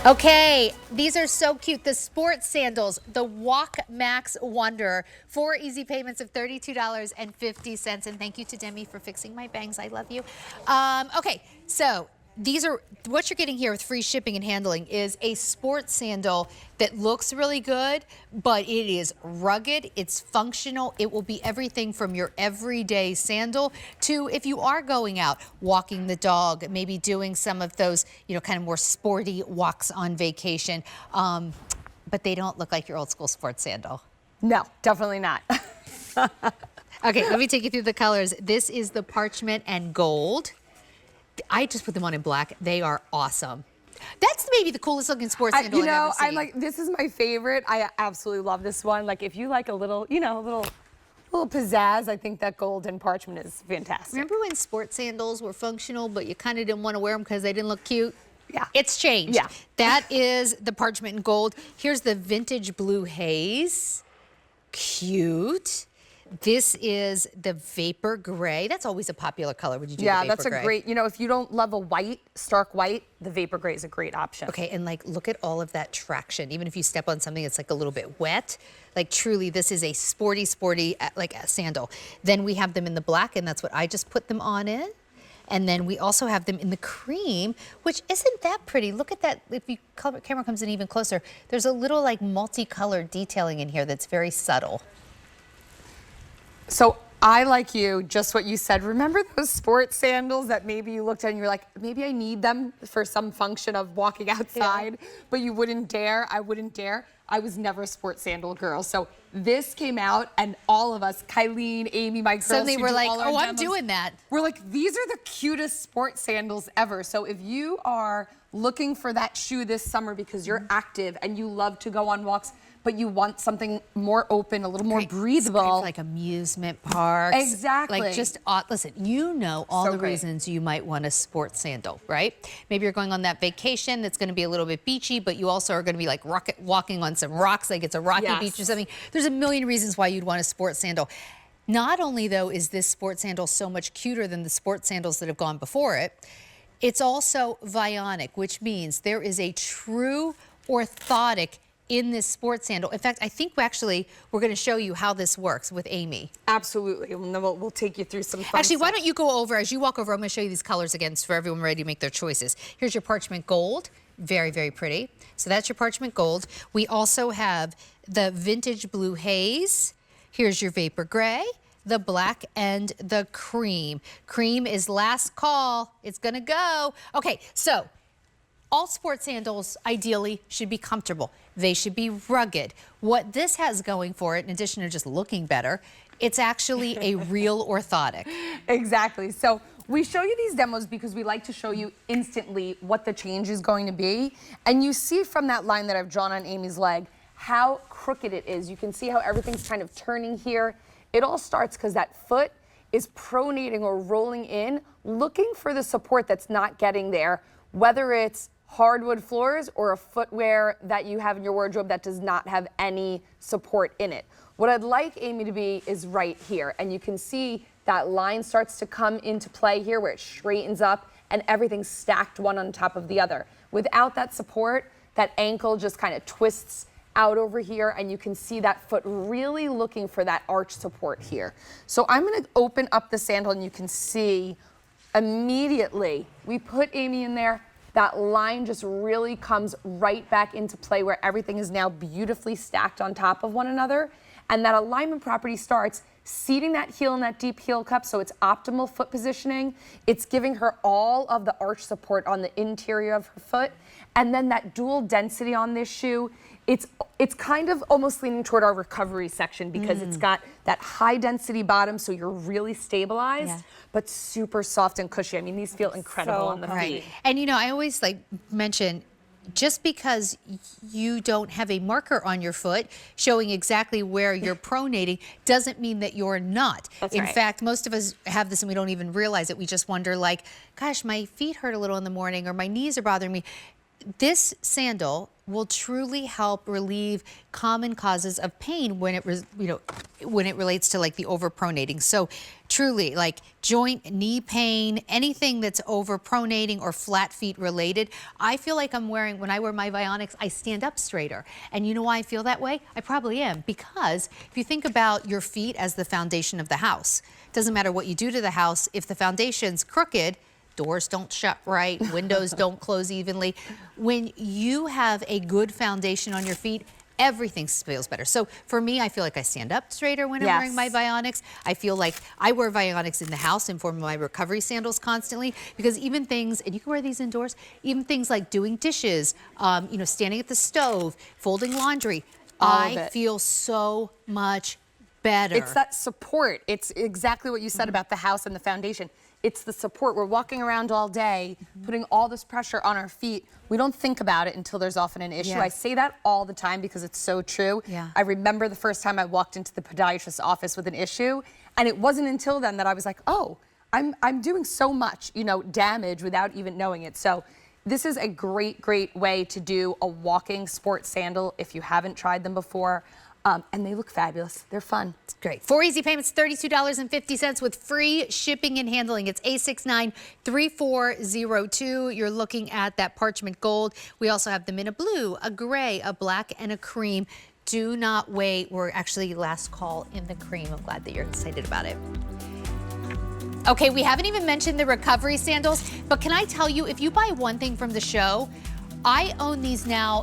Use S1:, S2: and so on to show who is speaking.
S1: Okay, these are so cute. The sports sandals, the Walk Max Wanderer, 4 easy payments of $32.50. And thank you to Demi for fixing my bangs. I love you. Okay, so these are what you're getting here with free shipping and handling is a sports sandal that looks really good, but it is rugged, it's functional. It will be everything from your everyday sandal to if you are going out walking the dog, maybe doing some of those, kind of more sporty walks on vacation. But they don't look like your old school sports sandal.
S2: No, definitely not.
S1: Okay, let me take you through the colors. This is the parchment and gold. I just put them on in black. They are awesome. That's maybe the coolest looking sports sandal I've ever seen.
S2: I'm like, this is my favorite. I absolutely love this one. Like, if you like a little, a little pizzazz, I think that gold and parchment is fantastic.
S1: Remember when sports sandals were functional, but you kind of didn't want to wear them because they didn't look cute?
S2: Yeah.
S1: It's changed.
S2: Yeah.
S1: That is the parchment and gold. Here's the vintage blue haze. Cute. This is the vapor gray. That's always a popular color. Would you do the vapor gray?
S2: Yeah, that's a great, if you don't love a white, stark white, the vapor gray is a great option.
S1: Okay, and look at all of that traction. Even if you step on something that's like a little bit wet, truly this is a sporty, like a sandal. Then we have them in the black, and that's what I just put them on in. And then we also have them in the cream, which isn't that pretty. Look at that. If the camera comes in even closer, there's a little multicolored detailing in here that's very subtle.
S2: So I, like you, just what you said. Remember those sports sandals that maybe you looked at and you're like, maybe I need them for some function of walking outside, but you wouldn't dare. I wouldn't dare. I was never a sports sandal girl. So this came out and all of us, Kylene, Amy, my girls,
S1: suddenly we're like, oh, I'm
S2: demos,
S1: doing that.
S2: We're like, these are the cutest sports sandals ever. So if you are looking for that shoe this summer because you're active and you love to go on walks, but you want something more open, a little more breathable.
S1: Like amusement parks.
S2: Exactly.
S1: Listen, all the reasons you might want a sports sandal, right? Maybe you're going on that vacation that's going to be a little bit beachy, but you also are going to be walking on some rocks, like it's a rocky beach or something. There's a million reasons why you'd want a sports sandal. Not only, though, is this sports sandal so much cuter than the sports sandals that have gone before it, it's also Vionic, which means there is a true orthotic in this sports sandal. In fact, I think we're going to show you how this works with Amy.
S2: Absolutely. We'll take you through some fun
S1: Actually, why
S2: stuff.
S1: don't you go over, as you walk over, I'm going to show you these colors again for everyone ready to make their choices. Here's your parchment gold. Very, very pretty. So that's your parchment gold. We also have the vintage blue haze. Here's your vapor gray, the black, and the cream. Cream is last call. It's going to go. Okay, so all sports sandals, ideally, should be comfortable. They should be rugged. What this has going for it, in addition to just looking better, it's actually a real orthotic.
S2: Exactly. So we show you these demos because we like to show you instantly what the change is going to be. And you see from that line that I've drawn on Amy's leg how crooked it is. You can see how everything's kind of turning here. It all starts because that foot is pronating or rolling in, looking for the support that's not getting there, whether it's hardwood floors or a footwear that you have in your wardrobe that does not have any support in it. What I'd like Amy to be is right here, and you can see that line starts to come into play here where it straightens up and everything's stacked one on top of the other. Without that support, that ankle just kind of twists out over here, and you can see that foot really looking for that arch support here. So I'm going to open up the sandal, and you can see immediately we put Amy in there. That line just really comes right back into play where everything is now beautifully stacked on top of one another. And that alignment property starts seating that heel in that deep heel cup so it's optimal foot positioning. It's giving her all of the arch support on the interior of her foot. And then that dual density on this shoe, it's kind of almost leaning toward our recovery section because it's got that high density bottom so you're really stabilized, but super soft and cushy. I mean, these feel incredible on the feet.
S1: And I always mention, just because you don't have a marker on your foot showing exactly where you're pronating doesn't mean that you're not. In fact, most of us have this and we don't even realize it. We just wonder gosh, my feet hurt a little in the morning or my knees are bothering me. This sandal will truly help relieve common causes of pain when it relates to like the overpronating. So truly, like joint, knee pain, anything that's overpronating or flat feet related. I feel like when I wear my Vionics, I stand up straighter. And you know why I feel that way? I probably am, because if you think about your feet as the foundation of the house, it doesn't matter what you do to the house, if the foundation's crooked, doors don't shut right, windows don't close evenly. When you have a good foundation on your feet, everything feels better. So for me, I feel like I stand up straighter when I'm wearing my Vionics. I feel like I wear Vionics in the house in form of my recovery sandals constantly, because even things, and you can wear these indoors, even things like doing dishes, standing at the stove, folding laundry, I feel so much better.
S2: It's that support. It's exactly what you said about the house and the foundation. It's the support. We're walking around all day, putting all this pressure on our feet. We don't think about it until there's often an issue. I say that all the time because it's so true. I remember the first time I walked into the podiatrist's office with an issue, and it wasn't until then that I was like, oh, I'm doing so much, damage without even knowing it. So this is a great, great way to do a walking sports sandal if you haven't tried them before. And they look fabulous. They're fun.
S1: It's great. 4 easy payments, $32.50 with free shipping and handling. It's A693402. You're looking at that parchment gold. We also have them in a blue, a gray, a black, and a cream. Do not wait. We're actually last call in the cream. I'm glad that you're excited about it. Okay, we haven't even mentioned the recovery sandals, but can I tell you, if you buy one thing from the show, I own these now